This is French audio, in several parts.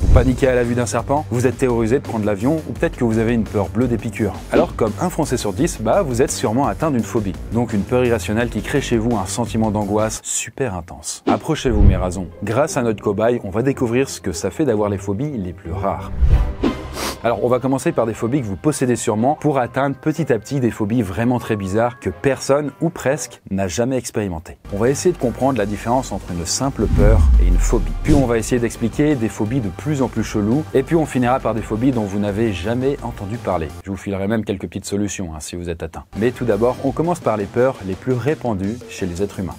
Vous paniquez à la vue d'un serpent? Vous êtes terrorisé de prendre l'avion? Ou peut-être que vous avez une peur bleue des piqûres? Alors comme un Français sur 10, vous êtes sûrement atteint d'une phobie. Donc une peur irrationnelle qui crée chez vous un sentiment d'angoisse super intense. Approchez-vous mes razons. Grâce à notre cobaye, on va découvrir ce que ça fait d'avoir les phobies les plus rares. Alors on va commencer par des phobies que vous possédez sûrement pour atteindre petit à petit des phobies vraiment très bizarres que personne ou presque n'a jamais expérimenté. On va essayer de comprendre la différence entre une simple peur et une phobie. Puis on va essayer d'expliquer des phobies de plus en plus cheloues et puis on finira par des phobies dont vous n'avez jamais entendu parler. Je vous filerai même quelques petites solutions si vous êtes atteint. Mais tout d'abord, on commence par les peurs les plus répandues chez les êtres humains.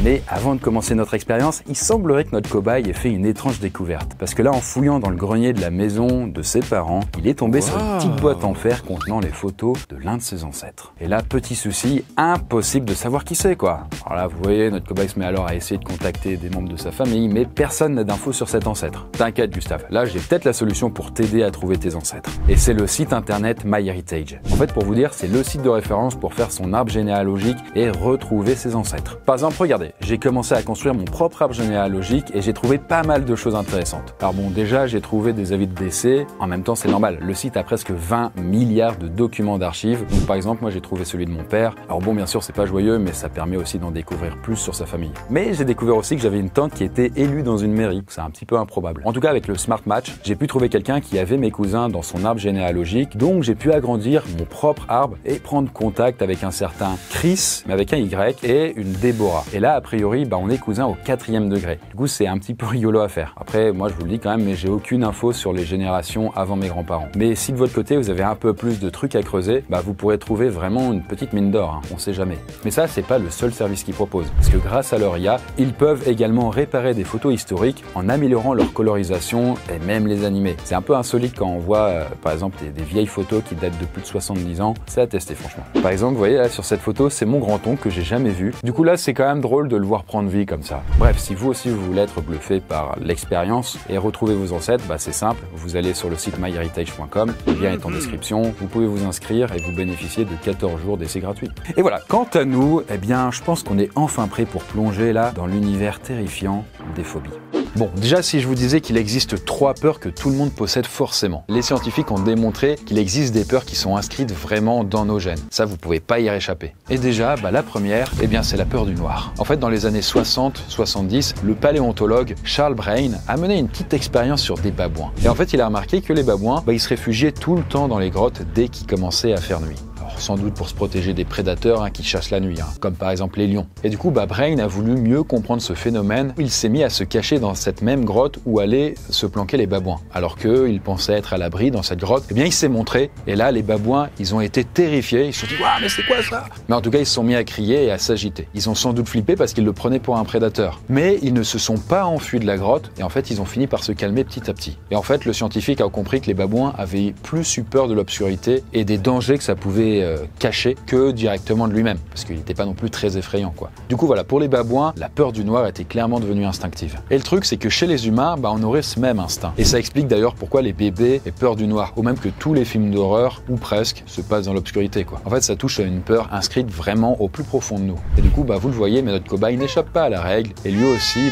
Mais avant de commencer notre expérience, il semblerait que notre cobaye ait fait une étrange découverte. Parce que là, en fouillant dans le grenier de la maison de ses parents, il est tombé sur une petite boîte en fer contenant les photos de l'un de ses ancêtres. Et là, petit souci, impossible de savoir qui c'est quoi. Alors là, vous voyez, notre cobaye se met alors à essayer de contacter des membres de sa famille, mais personne n'a d'infos sur cet ancêtre. T'inquiète Gustave, là j'ai peut-être la solution pour t'aider à trouver tes ancêtres. Et c'est le site internet MyHeritage. En fait, pour vous dire, c'est le site de référence pour faire son arbre généalogique et retrouver ses ancêtres. Par exemple, regardez, j'ai commencé à construire mon propre arbre généalogique et j'ai trouvé pas mal de choses intéressantes. Alors bon, déjà, j'ai trouvé des avis de décès. En même temps, c'est normal. Le site a presque 20 milliards de documents d'archives. Donc, par exemple, moi, j'ai trouvé celui de mon père. Alors bon, bien sûr, c'est pas joyeux, mais ça permet aussi d'en découvrir plus sur sa famille. Mais j'ai découvert aussi que j'avais une tante qui était élue dans une mairie. C'est un petit peu improbable. En tout cas, avec le Smart Match, j'ai pu trouver quelqu'un qui avait mes cousins dans son arbre généalogique. Donc, j'ai pu agrandir mon propre arbre et prendre contact avec un certain Chris, mais avec un Y, et une Déborah. Et là, a priori, on est cousins au 4e degré. Du coup, c'est un petit peu rigolo à faire. Après, moi, je vous le dis quand même, mais j'ai aucune info sur les générations avant mes grands-parents. Mais si de votre côté, vous avez un peu plus de trucs à creuser, vous pourrez trouver vraiment une petite mine d'or. On sait jamais. Mais ça, c'est pas le seul service qu'ils proposent. Parce que grâce à leur IA, ils peuvent également réparer des photos historiques en améliorant leur colorisation et même les animer. C'est un peu insolite quand on voit, par exemple, des vieilles photos qui datent de plus de 70 ans. C'est à tester, franchement. Par exemple, vous voyez là, sur cette photo, c'est mon grand-oncle que j'ai jamais vu. Du coup, là, c'est quand même drôle de le voir prendre vie comme ça. Bref, si vous aussi vous voulez être bluffé par l'expérience et retrouver vos ancêtres, c'est simple, vous allez sur le site myheritage.com, le lien est en description, vous pouvez vous inscrire et vous bénéficier de 14 jours d'essai gratuit. Et voilà, quant à nous, je pense qu'on est enfin prêt pour plonger là dans l'univers terrifiant des phobies. Bon, déjà, si je vous disais qu'il existe 3 peurs que tout le monde possède forcément. Les scientifiques ont démontré qu'il existe des peurs qui sont inscrites vraiment dans nos gènes. Ça, vous pouvez pas y réchapper. Et déjà, la première, c'est la peur du noir. En fait, dans les années 60-70, le paléontologue Charles Brain a mené une petite expérience sur des babouins. Et en fait, il a remarqué que les babouins, ils se réfugiaient tout le temps dans les grottes dès qu'il commençait à faire nuit. Sans doute pour se protéger des prédateurs qui chassent la nuit, comme par exemple les lions. Et du coup, Brain a voulu mieux comprendre ce phénomène. Il s'est mis à se cacher dans cette même grotte où allaient se planquer les babouins. Alors qu'eux, ils pensaient être à l'abri dans cette grotte, il s'est montré. Et là, les babouins, ils ont été terrifiés. Ils se sont dit, waouh, mais c'est quoi ça? Mais en tout cas, ils se sont mis à crier et à s'agiter. Ils ont sans doute flippé parce qu'ils le prenaient pour un prédateur. Mais ils ne se sont pas enfuis de la grotte. Et en fait, ils ont fini par se calmer petit à petit. Et en fait, le scientifique a compris que les babouins avaient plus eu peur de l'obscurité et des dangers que ça pouvait caché que directement de lui-même, parce qu'il n'était pas non plus très effrayant, quoi. Du coup, voilà, pour les babouins, la peur du noir était clairement devenue instinctive. Et le truc, c'est que chez les humains, on aurait ce même instinct. Et ça explique d'ailleurs pourquoi les bébés aient peur du noir, ou même que tous les films d'horreur, ou presque, se passent dans l'obscurité, quoi. En fait, ça touche à une peur inscrite vraiment au plus profond de nous. Et du coup, vous le voyez, mais notre cobaye n'échappe pas à la règle, et lui aussi,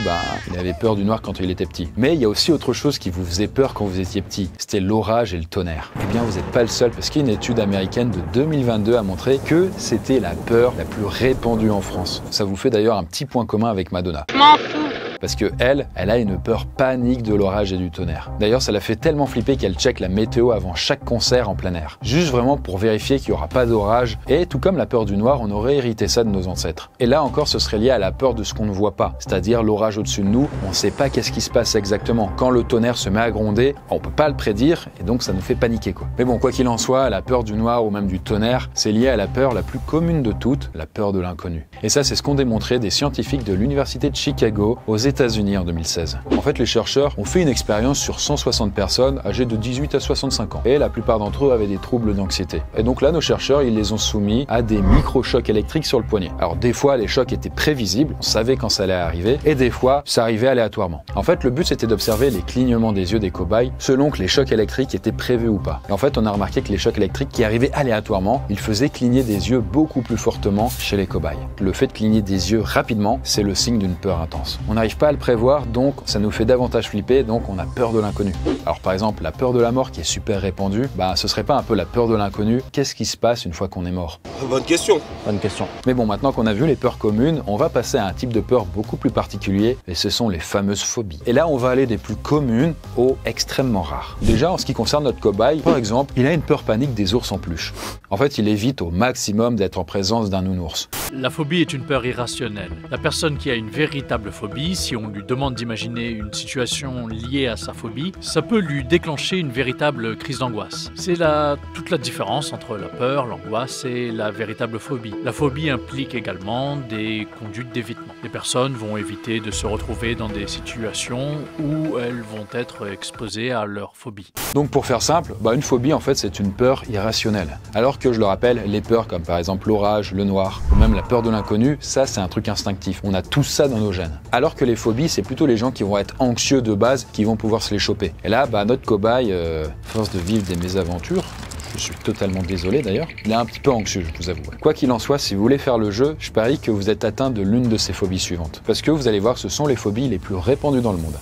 il avait peur du noir quand il était petit. Mais il y a aussi autre chose qui vous faisait peur quand vous étiez petit, c'était l'orage et le tonnerre. Eh bien, vous n'êtes pas le seul, parce qu'il y a une étude américaine de 2022 a montré que c'était la peur la plus répandue en France. Ça vous fait d'ailleurs un petit point commun avec Madonna. Je m'en fous. Parce que elle a une peur panique de l'orage et du tonnerre. D'ailleurs, ça la fait tellement flipper qu'elle check la météo avant chaque concert en plein air. Juste vraiment pour vérifier qu'il n'y aura pas d'orage. Et tout comme la peur du noir, on aurait hérité ça de nos ancêtres. Et là encore, ce serait lié à la peur de ce qu'on ne voit pas. C'est-à-dire l'orage au-dessus de nous, on ne sait pas qu'est-ce qui se passe exactement. Quand le tonnerre se met à gronder, on peut pas le prédire et donc ça nous fait paniquer, quoi. Mais bon, quoi qu'il en soit, la peur du noir ou même du tonnerre, c'est lié à la peur la plus commune de toutes, la peur de l'inconnu. Et ça, c'est ce qu'ont démontré des scientifiques de l'université de Chicago aux États-Unis en 2016. En fait, les chercheurs ont fait une expérience sur 160 personnes âgées de 18 à 65 ans. Et la plupart d'entre eux avaient des troubles d'anxiété. Et donc là, nos chercheurs, ils les ont soumis à des micro-chocs électriques sur le poignet. Alors des fois, les chocs étaient prévisibles, on savait quand ça allait arriver, et des fois, ça arrivait aléatoirement. En fait, le but, c'était d'observer les clignements des yeux des cobayes selon que les chocs électriques étaient prévus ou pas. Et en fait, on a remarqué que les chocs électriques qui arrivaient aléatoirement, ils faisaient cligner des yeux beaucoup plus fortement chez les cobayes. Le fait de cligner des yeux rapidement, c'est le signe d'une peur intense. On n'arrive pas à le prévoir, donc ça nous fait davantage flipper, donc on a peur de l'inconnu. Alors par exemple, la peur de la mort qui est super répandue, ce serait pas un peu la peur de l'inconnu? Qu'est-ce qui se passe une fois qu'on est mort? Bonne question. Bonne question. Mais bon, maintenant qu'on a vu les peurs communes, on va passer à un type de peur beaucoup plus particulier, et ce sont les fameuses phobies. Et là, on va aller des plus communes aux extrêmement rares. Déjà, en ce qui concerne notre cobaye, par exemple, il a une peur panique des ours en peluche. En fait, il évite au maximum d'être en présence d'un nounours. La phobie est une peur irrationnelle. La personne qui a une véritable phobie, si on lui demande d'imaginer une situation liée à sa phobie, ça peut lui déclencher une véritable crise d'angoisse. C'est toute la différence entre la peur, l'angoisse et la véritable phobie. La phobie implique également des conduites d'évitement. Les personnes vont éviter de se retrouver dans des situations où elles vont être exposées à leur phobie. Donc pour faire simple, une phobie en fait c'est une peur irrationnelle. Alors que je le rappelle, les peurs comme par exemple l'orage, le noir, ou même la peur de l'inconnu, ça c'est un truc instinctif. On a tout ça dans nos gènes. Alors que les phobies, c'est plutôt les gens qui vont être anxieux de base qui vont pouvoir se les choper. Et là, notre cobaye, force de vivre des mésaventures, je suis totalement désolé d'ailleurs, il est un petit peu anxieux, je vous avoue. Quoi qu'il en soit, si vous voulez faire le jeu, je parie que vous êtes atteint de l'une de ces phobies suivantes. Parce que vous allez voir, ce sont les phobies les plus répandues dans le monde.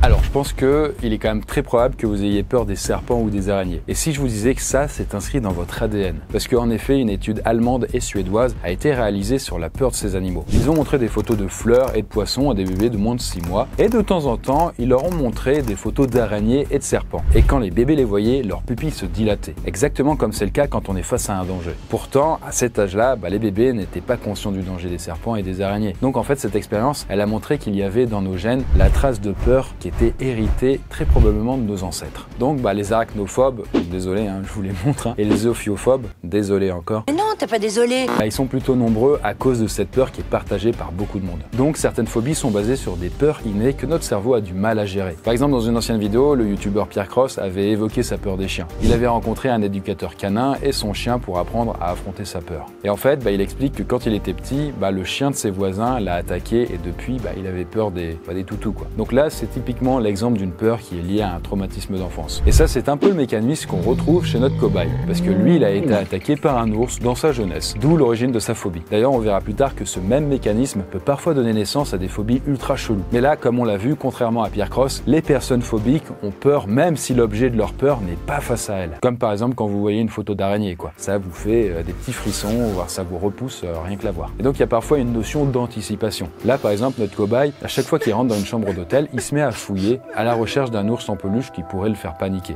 Alors, je pense qu'il est quand même très probable que vous ayez peur des serpents ou des araignées. Et si je vous disais que ça, c'est inscrit dans votre ADN? Parce qu'en effet, une étude allemande et suédoise a été réalisée sur la peur de ces animaux. Ils ont montré des photos de fleurs et de poissons à des bébés de moins de 6 mois. Et de temps en temps, ils leur ont montré des photos d'araignées et de serpents. Et quand les bébés les voyaient, leurs pupilles se dilataient. Exactement comme c'est le cas quand on est face à un danger. Pourtant, à cet âge-là, les bébés n'étaient pas conscients du danger des serpents et des araignées. Donc en fait, cette expérience, elle a montré qu'il y avait dans nos gènes la trace de peur qui était héritée très probablement de nos ancêtres. Donc les arachnophobes, désolé, je vous les montre, et les zoophilophobes, désolé encore. Mais non, t'es pas désolé. Ils sont plutôt nombreux à cause de cette peur qui est partagée par beaucoup de monde. Donc certaines phobies sont basées sur des peurs innées que notre cerveau a du mal à gérer. Par exemple, dans une ancienne vidéo, le youtubeur Pierre Cross avait évoqué sa peur des chiens. Il avait rencontré un éducateur canin et son chien pour apprendre à affronter sa peur. Et en fait, il explique que quand il était petit, le chien de ses voisins l'a attaqué et depuis, il avait peur des toutous, quoi. Donc là, c'est typiquement l'exemple d'une peur qui est liée à un traumatisme d'enfance. Et ça, c'est un peu le mécanisme qu'on retrouve chez notre cobaye. Parce que lui, il a été attaqué par un ours dans sa jeunesse, d'où l'origine de sa phobie. D'ailleurs, on verra plus tard que ce même mécanisme peut parfois donner naissance à des phobies ultra cheloues. Mais là, comme on l'a vu, contrairement à Pierre Cross, les personnes phobiques ont peur même si l'objet de leur peur n'est pas face à elles. Comme par exemple quand vous voyez une photo d'araignée, quoi. Ça vous fait des petits frissons, voire ça vous repousse rien que la voir. Et donc, il y a parfois une notion d'anticipation. Là, par exemple, notre cobaye, à chaque fois qu'il rentre dans une chambre d'hôtel, il se met à fouiller à la recherche d'un ours en peluche qui pourrait le faire paniquer.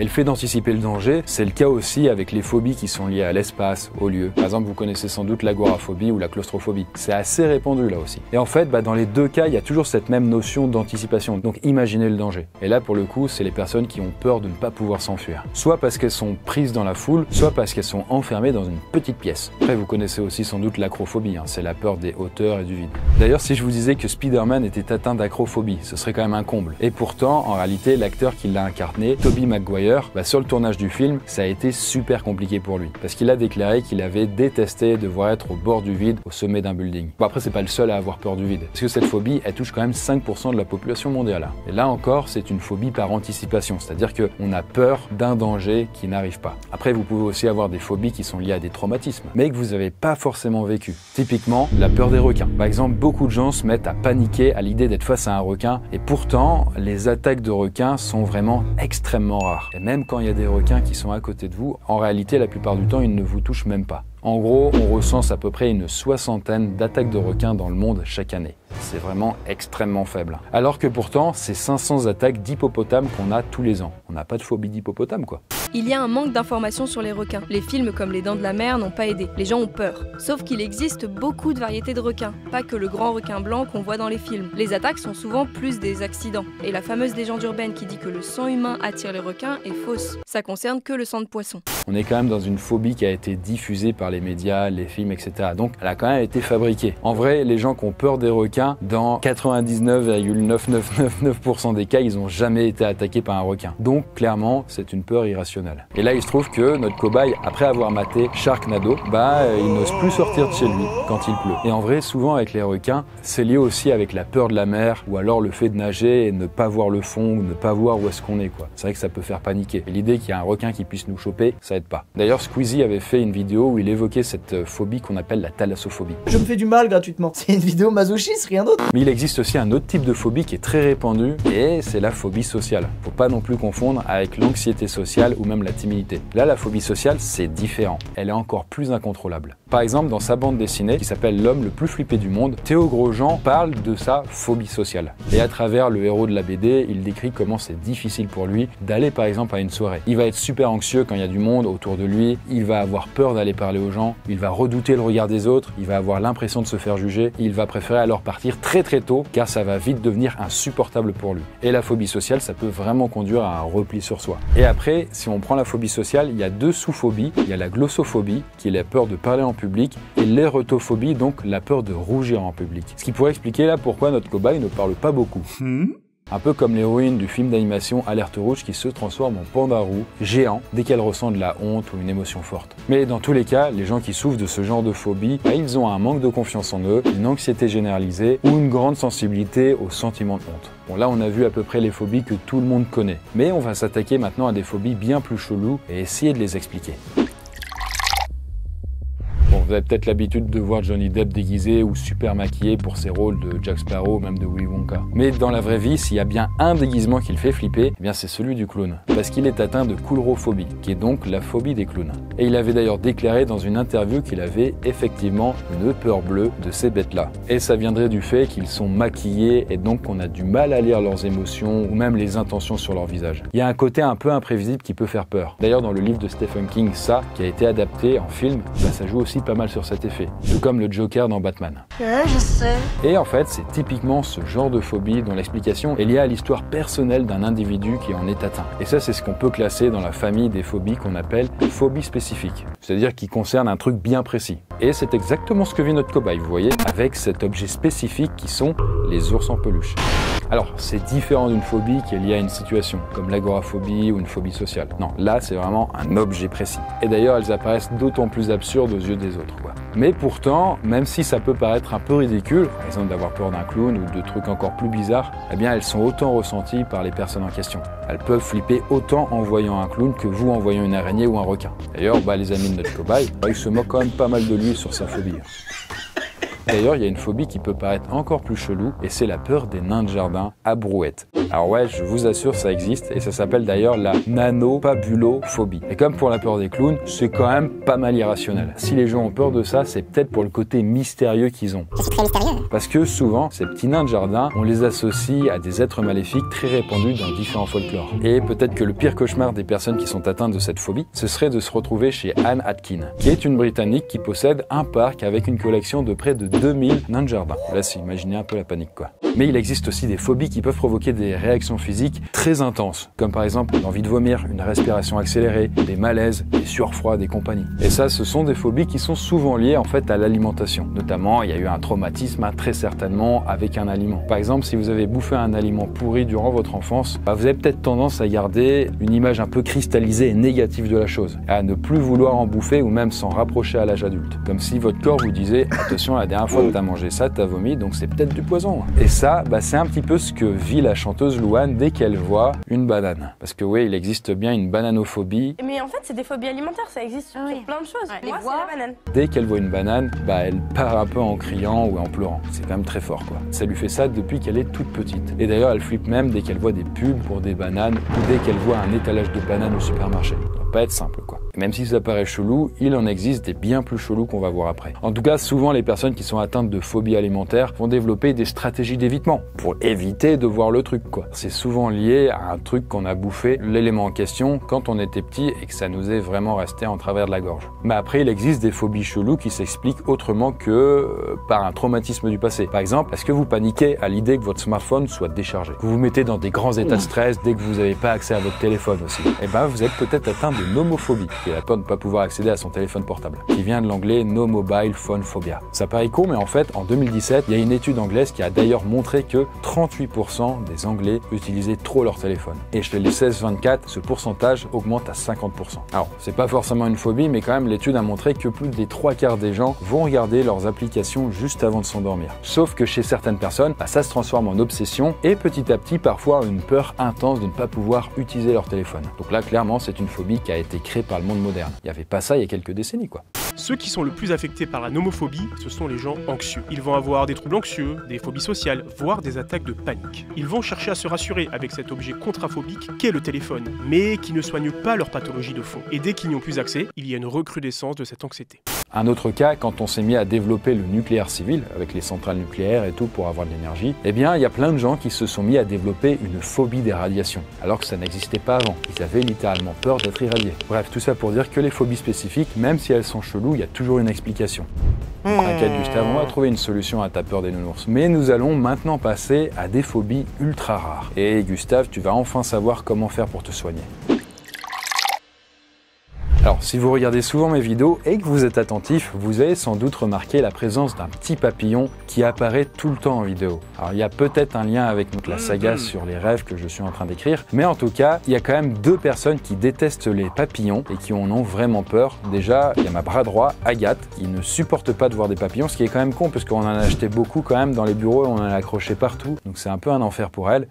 Et le fait d'anticiper le danger, c'est le cas aussi avec les phobies qui sont liées à l'espace, au lieu. Par exemple, vous connaissez sans doute l'agoraphobie ou la claustrophobie. C'est assez répandu là aussi. Et en fait, dans les deux cas, il y a toujours cette même notion d'anticipation. Donc imaginez le danger. Et là, pour le coup, c'est les personnes qui ont peur de ne pas pouvoir s'enfuir. Soit parce qu'elles sont prises dans la foule, soit parce qu'elles sont enfermées dans une petite pièce. Après, vous connaissez aussi sans doute l'acrophobie. C'est la peur des hauteurs et du vide. D'ailleurs, si je vous disais que Spider-Man était atteint d'acrophobie, ce serait quand même un comble. Et pourtant, en réalité, l'acteur qui l'a incarné, Tobey Maguire, sur le tournage du film, ça a été super compliqué pour lui. Parce qu'il a déclaré qu'il avait détesté devoir être au bord du vide, au sommet d'un building. Après, c'est pas le seul à avoir peur du vide. Parce que cette phobie, elle touche quand même 5% de la population mondiale. Et là encore, c'est une phobie par anticipation. C'est-à-dire qu'on a peur d'un danger qui n'arrive pas. Après, vous pouvez aussi avoir des phobies qui sont liées à des traumatismes, mais que vous n'avez pas forcément vécu. Typiquement, la peur des requins. Par exemple, beaucoup de gens se mettent à paniquer à l'idée d'être face à un requin. Et pourtant, les attaques de requins sont vraiment extrêmement rares. Et même quand il y a des requins qui sont à côté de vous, en réalité, la plupart du temps, ils ne vous touchent même pas. En gros, on recense à peu près une 60aine d'attaques de requins dans le monde chaque année. C'est vraiment extrêmement faible. Alors que pourtant, c'est 500 attaques d'hippopotames qu'on a tous les ans. On n'a pas de phobie d'hippopotame, quoi. Il y a un manque d'informations sur les requins. Les films comme Les Dents de la Mer n'ont pas aidé. Les gens ont peur. Sauf qu'il existe beaucoup de variétés de requins, pas que le grand requin blanc qu'on voit dans les films. Les attaques sont souvent plus des accidents. Et la fameuse légende urbaine qui dit que le sang humain attire les requins est fausse. Ça concerne que le sang de poisson. On est quand même dans une phobie qui a été diffusée par les médias, les films, etc. Donc elle a quand même été fabriquée. En vrai, les gens qui ont peur des requins, dans 99,9999% des cas, ils n'ont jamais été attaqués par un requin. Donc clairement, c'est une peur irrationnelle. irrationnel. Et là, il se trouve que notre cobaye, après avoir maté Sharknado, il n'ose plus sortir de chez lui quand il pleut. Et en vrai, souvent avec les requins, c'est lié aussi avec la peur de la mer ou alors le fait de nager et ne pas voir le fond ou ne pas voir où est-ce qu'on est, quoi. C'est vrai que ça peut faire paniquer. Et l'idée qu'il y a un requin qui puisse nous choper, ça aide pas. D'ailleurs, Squeezie avait fait une vidéo où il évoquait cette phobie qu'on appelle la thalassophobie. Je me fais du mal gratuitement. C'est une vidéo masochiste, rien d'autre. Mais il existe aussi un autre type de phobie qui est très répandu et c'est la phobie sociale. Faut pas non plus confondre avec l'anxiété sociale ou même la timidité. Là, la phobie sociale, c'est différent. Elle est encore plus incontrôlable. Par exemple, dans sa bande dessinée qui s'appelle L'homme le plus flippé du monde, Théo Grosjean parle de sa phobie sociale. Et à travers le héros de la BD, il décrit comment c'est difficile pour lui d'aller par exemple à une soirée. Il va être super anxieux quand il y a du monde autour de lui, il va avoir peur d'aller parler aux gens, il va redouter le regard des autres, il va avoir l'impression de se faire juger, il va préférer alors partir très très tôt car ça va vite devenir insupportable pour lui. Et la phobie sociale, ça peut vraiment conduire à un repli sur soi. Et après, si on prend la phobie sociale, il y a deux sous-phobies. Il y a la glossophobie, qui est la peur de parler en public, et l'érotophobie, donc la peur de rougir en public. Ce qui pourrait expliquer là pourquoi notre cobaye ne parle pas beaucoup. Un peu comme l'héroïne du film d'animation Alerte Rouge qui se transforme en panda roux, géant, dès qu'elle ressent de la honte ou une émotion forte. Mais dans tous les cas, les gens qui souffrent de ce genre de phobie, ils ont un manque de confiance en eux, une anxiété généralisée ou une grande sensibilité au sentiment de honte. Bon, là on a vu à peu près les phobies que tout le monde connaît. Mais on va s'attaquer maintenant à des phobies bien plus cheloues et essayer de les expliquer. Bon, vous avez peut-être l'habitude de voir Johnny Depp déguisé ou super maquillé pour ses rôles de Jack Sparrow ou même de Willy Wonka. Mais dans la vraie vie, s'il y a bien un déguisement qui le fait flipper, eh bien c'est celui du clown. Parce qu'il est atteint de coulrophobie, qui est donc la phobie des clowns. Et il avait d'ailleurs déclaré dans une interview qu'il avait effectivement une peur bleue de ces bêtes-là. Et ça viendrait du fait qu'ils sont maquillés et donc on a du mal à lire leurs émotions ou même les intentions sur leur visage. Il y a un côté un peu imprévisible qui peut faire peur. D'ailleurs dans le livre de Stephen King, ça, qui a été adapté en film, ça joue aussi pas mal sur cet effet, tout comme le Joker dans Batman. Je sais. Et en fait, c'est typiquement ce genre de phobie dont l'explication est liée à l'histoire personnelle d'un individu qui en est atteint. Et ça, c'est ce qu'on peut classer dans la famille des phobies qu'on appelle phobies spécifiques, c'est-à-dire qui concernent un truc bien précis. Et c'est exactement ce que vit notre cobaye, vous voyez, avec cet objet spécifique qui sont les ours en peluche. Alors, c'est différent d'une phobie qui est liée à une situation, comme l'agoraphobie ou une phobie sociale. Non, là, c'est vraiment un objet précis. Et d'ailleurs, elles apparaissent d'autant plus absurdes aux yeux des autres, quoi. Mais pourtant, même si ça peut paraître un peu ridicule, par exemple d'avoir peur d'un clown ou de trucs encore plus bizarres, eh bien, elles sont autant ressenties par les personnes en question. Elles peuvent flipper autant en voyant un clown que vous en voyant une araignée ou un requin. D'ailleurs, les amis de notre cobaye, ils se moquent quand même pas mal de lui sur sa phobie. D'ailleurs, il y a une phobie qui peut paraître encore plus chelou, et c'est la peur des nains de jardin à brouette. Alors ouais, je vous assure, ça existe, et ça s'appelle d'ailleurs la nanopabulophobie. Et comme pour la peur des clowns, c'est quand même pas mal irrationnel. Si les gens ont peur de ça, c'est peut-être pour le côté mystérieux qu'ils ont. C'est très mystérieux. Parce que souvent, ces petits nains de jardin, on les associe à des êtres maléfiques très répandus dans différents folklores. Et peut-être que le pire cauchemar des personnes qui sont atteintes de cette phobie, ce serait de se retrouver chez Anne Atkin, qui est une Britannique qui possède un parc avec une collection de près de 2000 nains de jardin. Là, c'est imaginez un peu la panique, quoi. Mais il existe aussi des phobies qui peuvent provoquer des réactions physiques très intenses, comme par exemple l'envie de vomir, une respiration accélérée, des malaises, des sueurs froides et compagnie. Et ça, ce sont des phobies qui sont souvent liées en fait à l'alimentation. Notamment, il y a eu un traumatisme très certainement avec un aliment. Par exemple, si vous avez bouffé un aliment pourri durant votre enfance, vous avez peut-être tendance à garder une image un peu cristallisée et négative de la chose, à ne plus vouloir en bouffer ou même s'en rapprocher à l'âge adulte. Comme si votre corps vous disait « Attention, la dernière fois que t'as mangé ça, t'as vomi, donc c'est peut-être du poison. » Et ça, c'est un petit peu ce que vit la chanteuse Louane dès qu'elle voit une banane. Parce que oui, il existe bien une bananophobie. Mais en fait, c'est des phobies alimentaires, ça existe sur plein de choses. Ouais, moi, c'est la banane. Dès qu'elle voit une banane, elle part un peu en criant ou en pleurant. C'est quand même très fort, quoi. Ça lui fait ça depuis qu'elle est toute petite. Et d'ailleurs, elle flippe même dès qu'elle voit des pubs pour des bananes ou dès qu'elle voit un étalage de bananes au supermarché. Ça doit pas être simple, quoi. Et même si ça paraît chelou, il en existe des bien plus chelous qu'on va voir après. En tout cas, souvent, les personnes qui sont atteintes de phobie alimentaire vont développer des stratégies d'évitement pour éviter de voir le truc, quoi. C'est souvent lié à un truc qu'on a bouffé, l'élément en question, quand on était petit et que ça nous est vraiment resté en travers de la gorge. Mais après, il existe des phobies cheloues qui s'expliquent autrement que par un traumatisme du passé. Par exemple, est-ce que vous paniquez à l'idée que votre smartphone soit déchargé? Vous vous mettez dans des grands états de stress dès que vous n'avez pas accès à votre téléphone aussi. Eh vous êtes peut-être atteint de nomophobie. qui est la peur de ne pas pouvoir accéder à son téléphone portable, qui vient de l'anglais No Mobile Phone Phobia. Ça paraît con, mais en fait, en 2017, il y a une étude anglaise qui a d'ailleurs montré que 38% des Anglais utilisaient trop leur téléphone. Et chez les 16-24, ce pourcentage augmente à 50%. Alors, c'est pas forcément une phobie, mais quand même, l'étude a montré que plus des 3/4 des gens vont regarder leurs applications juste avant de s'endormir. Sauf que chez certaines personnes, ça se transforme en obsession et petit à petit, parfois, une peur intense de ne pas pouvoir utiliser leur téléphone. Donc là, clairement, c'est une phobie qui a été créée par le monde moderne. Il n'y avait pas ça il y a quelques décennies, quoi. Ceux qui sont le plus affectés par la nomophobie, ce sont les gens anxieux. Ils vont avoir des troubles anxieux, des phobies sociales, voire des attaques de panique. Ils vont chercher à se rassurer avec cet objet contraphobique qu'est le téléphone, mais qui ne soigne pas leur pathologie de fond. Et dès qu'ils n'y ont plus accès, il y a une recrudescence de cette anxiété. Un autre cas, quand on s'est mis à développer le nucléaire civil, avec les centrales nucléaires et tout pour avoir de l'énergie, eh bien, il y a plein de gens qui se sont mis à développer une phobie des radiations, alors que ça n'existait pas avant. Ils avaient littéralement peur d'être irradiés. Bref, tout ça pour dire que les phobies spécifiques, même si elles sont cheloues, il y a toujours une explication. T'inquiète Gustave, on va trouver une solution à ta peur des nounours. Mais nous allons maintenant passer à des phobies ultra rares. Et Gustave, tu vas enfin savoir comment faire pour te soigner. Alors, si vous regardez souvent mes vidéos et que vous êtes attentif, vous avez sans doute remarqué la présence d'un petit papillon qui apparaît tout le temps en vidéo. Alors, il y a peut-être un lien avec la saga sur les rêves que je suis en train d'écrire, mais en tout cas, il y a quand même 2 personnes qui détestent les papillons et qui en ont vraiment peur. Déjà, il y a ma bras droit, Agathe, qui ne supporte pas de voir des papillons, ce qui est quand même con parce qu'on en a acheté beaucoup quand même dans les bureaux et on en a accroché partout, donc c'est un peu un enfer pour elle.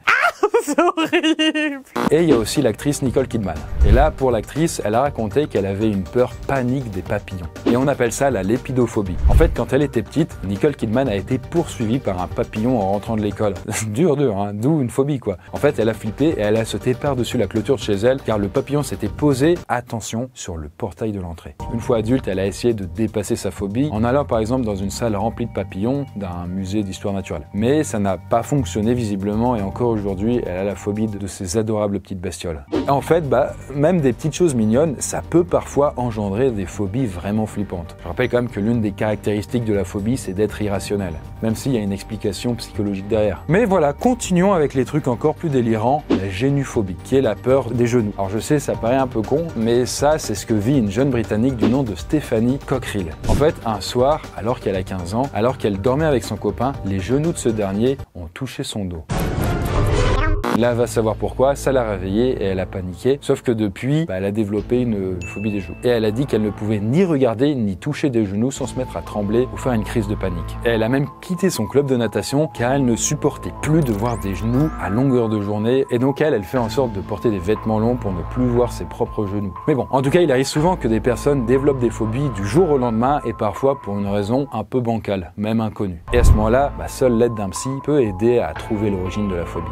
C'est horrible. Et il y a aussi l'actrice Nicole Kidman. Et là, pour l'actrice, elle a raconté qu'elle avait une peur panique des papillons. Et on appelle ça la lépidophobie. En fait, quand elle était petite, Nicole Kidman a été poursuivie par un papillon en rentrant de l'école. dur, hein, d'où une phobie, quoi. En fait, elle a flippé et elle a sauté par-dessus la clôture de chez elle, car le papillon s'était posé, attention, sur le portail de l'entrée. Une fois adulte, elle a essayé de dépasser sa phobie en allant par exemple dans une salle remplie de papillons d'un musée d'histoire naturelle. Mais ça n'a pas fonctionné visiblement et encore aujourd'hui, elle a la phobie de ces adorables petites bestioles. En fait, même des petites choses mignonnes, ça peut parfois engendrer des phobies vraiment flippantes. Je rappelle quand même que l'une des caractéristiques de la phobie, c'est d'être irrationnel, même s'il y a une explication psychologique derrière. Mais voilà, continuons avec les trucs encore plus délirants, la génuphobie, qui est la peur des genoux. Alors je sais, ça paraît un peu con, mais ça, c'est ce que vit une jeune Britannique du nom de Stephanie Cockerill. En fait, un soir, alors qu'elle a 15 ans, alors qu'elle dormait avec son copain, les genoux de ce dernier ont touché son dos. Là, va savoir pourquoi, ça l'a réveillée et elle a paniqué. Sauf que depuis, elle a développé une phobie des genoux. Et elle a dit qu'elle ne pouvait ni regarder ni toucher des genoux sans se mettre à trembler ou faire une crise de panique. Et elle a même quitté son club de natation car elle ne supportait plus de voir des genoux à longueur de journée. Et donc elle fait en sorte de porter des vêtements longs pour ne plus voir ses propres genoux. Mais bon, en tout cas, il arrive souvent que des personnes développent des phobies du jour au lendemain et parfois pour une raison un peu bancale, même inconnue. Et à ce moment-là, seule l'aide d'un psy peut aider à trouver l'origine de la phobie.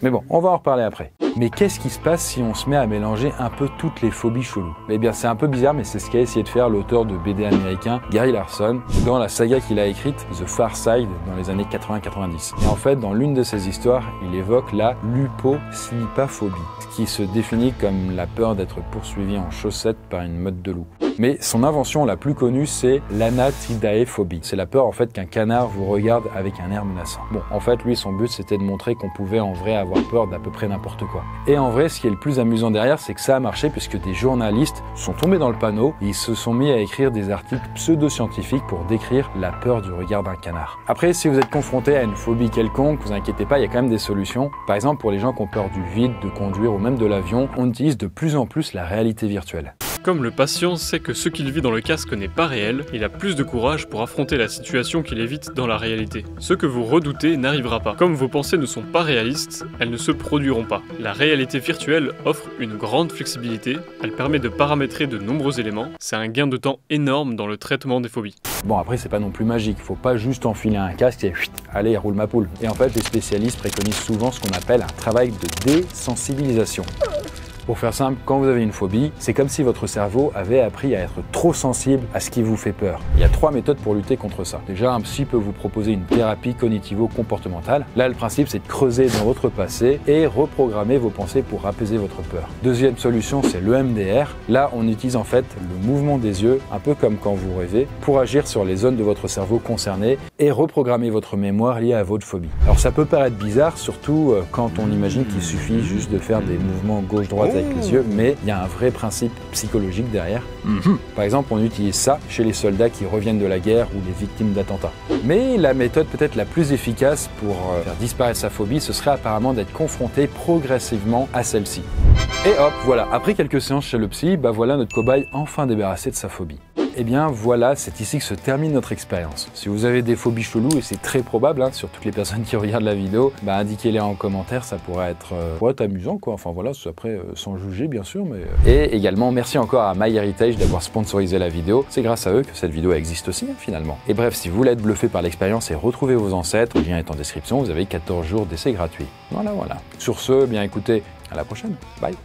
Mais bon, on va en reparler après. Mais qu'est-ce qui se passe si on se met à mélanger un peu toutes les phobies cheloues? Eh bien, c'est un peu bizarre, mais c'est ce qu'a essayé de faire l'auteur de BD américain Gary Larson dans la saga qu'il a écrite The Far Side dans les années 80-90. Et en fait, dans l'une de ses histoires, il évoque la luposlipaphobie, ce qui se définit comme la peur d'être poursuivi en chaussettes par une meute de loups. Mais son invention la plus connue, c'est l'anatidaephobie. C'est la peur en fait qu'un canard vous regarde avec un air menaçant. Bon, en fait, lui, son but, c'était de montrer qu'on pouvait en vrai avoir peur d'à peu près n'importe quoi. Et en vrai, ce qui est le plus amusant derrière, c'est que ça a marché puisque des journalistes sont tombés dans le panneau et ils se sont mis à écrire des articles pseudo-scientifiques pour décrire la peur du regard d'un canard. Après, si vous êtes confronté à une phobie quelconque, vous inquiétez pas, il y a quand même des solutions. Par exemple, pour les gens qui ont peur du vide, de conduire ou même de l'avion, on utilise de plus en plus la réalité virtuelle. Comme le patient sait que ce qu'il vit dans le casque n'est pas réel, il a plus de courage pour affronter la situation qu'il évite dans la réalité. Ce que vous redoutez n'arrivera pas. Comme vos pensées ne sont pas réalistes, elles ne se produiront pas. La réalité virtuelle offre une grande flexibilité, elle permet de paramétrer de nombreux éléments, c'est un gain de temps énorme dans le traitement des phobies. Bon, après, c'est pas non plus magique, faut pas juste enfiler un casque et allez, roule ma poule. Et en fait, les spécialistes préconisent souvent ce qu'on appelle un travail de désensibilisation. Pour faire simple, quand vous avez une phobie, c'est comme si votre cerveau avait appris à être trop sensible à ce qui vous fait peur. Il y a 3 méthodes pour lutter contre ça. Déjà, un psy peut vous proposer une thérapie cognitivo-comportementale. Là, le principe, c'est de creuser dans votre passé et reprogrammer vos pensées pour apaiser votre peur. Deuxième solution, c'est l'EMDR. Là, on utilise en fait le mouvement des yeux, un peu comme quand vous rêvez, pour agir sur les zones de votre cerveau concernées et reprogrammer votre mémoire liée à votre phobie. Alors, ça peut paraître bizarre, surtout quand on imagine qu'il suffit juste de faire des mouvements gauche-droite avec les yeux, mais il y a un vrai principe psychologique derrière. Par exemple, on utilise ça chez les soldats qui reviennent de la guerre ou les victimes d'attentats. Mais la méthode peut-être la plus efficace pour faire disparaître sa phobie, ce serait apparemment d'être confronté progressivement à celle-ci. Et hop, voilà, après quelques séances chez le psy, voilà notre cobaye enfin débarrassé de sa phobie. Et bien voilà, c'est ici que se termine notre expérience. Si vous avez des phobies cheloues, et c'est très probable, sur toutes les personnes qui regardent la vidéo, indiquez-les en commentaire, ça pourrait être amusant quoi. Enfin voilà, après sans juger bien sûr. Mais... Et également, merci encore à MyHeritage d'avoir sponsorisé la vidéo. C'est grâce à eux que cette vidéo existe aussi finalement. Et bref, si vous voulez être bluffé par l'expérience et retrouver vos ancêtres, le lien est en description, vous avez 14 jours d'essai gratuit. Voilà. Sur ce, bien écoutez, à la prochaine. Bye.